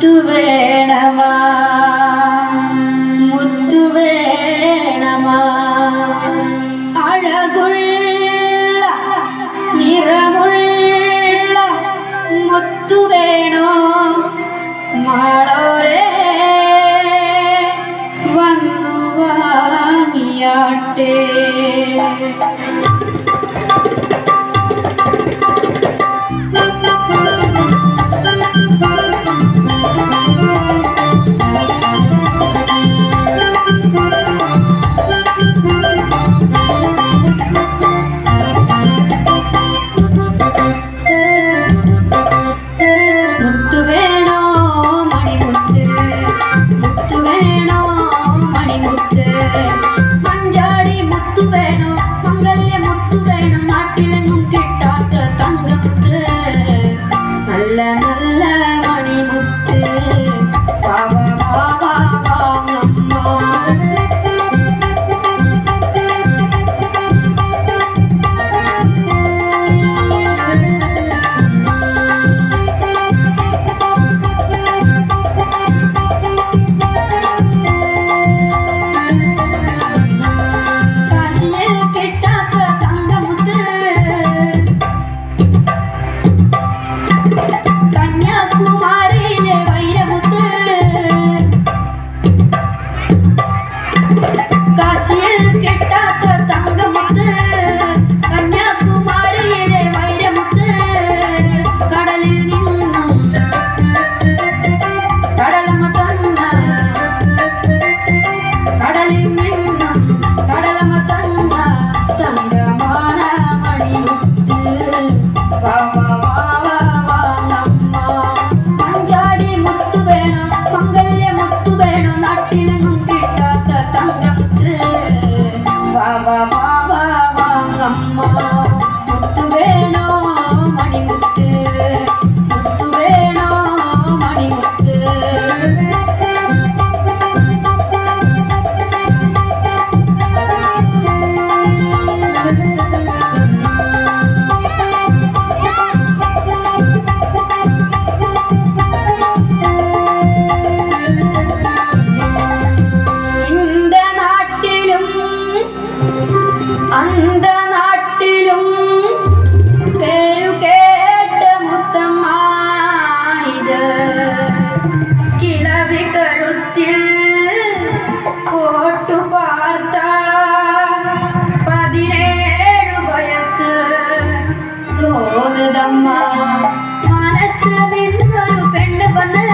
മുത്തു വേണമാ മുത്തു വേണമാ അഴകുള്ള നിറമുള്ള മുത്തു വേണോ മാളോരേ വന്നു വാങ്ങിയാട്ടെ മഞ്ചാടി മുത്തു വേണോ മംഗല്യ മുത്തു വേണോ നാട്ടിലെങ്ങും കിട്ടാത്ത തങ്കമുത്ത് നല്ല നല്ല മണിമുത്ത് വാവ വാവ വാങ്ങമ്മ കന്യാകുമാരിയിലെ വൈരമുത്ത് കാശിയിൽ കിട്ടാത്ത തങ്കമുത്ത് കന്യാകുമാരിയിലെ വൈരമുത്ത് കടലിൽ നിന്നും കടലമ്മ തന്ന കടലിൽ നിന്നും കടലമ്മ തന്ന തങ്കമാന മണിമുത്ത് വാവ വാവ വാങ്ങമ്മ മഞ്ചാടി മുത്തു വേണോ മംഗല്യ മുത്തു വേണോ നാട്ടിലെങ്ങും കിട്ടാത്ത തങ്കമുത്ത് വാവ വാവ വാങ്ങമ്മ മുത്തു വേണോ മണിമുത്ത് മുത്തു വേണോ മണിമുത്ത് അന്ത നാട്ടിലും പേരു കേട്ട മുത്തമ്മായത് കിളവി കഴുത്തിൽ പോട്ടു പാർത്ത 17 വയസ്സ് തോന്നുതമ്മ മനസ്സ് നിന്നൊരു പെണ്ണ് വന്ന്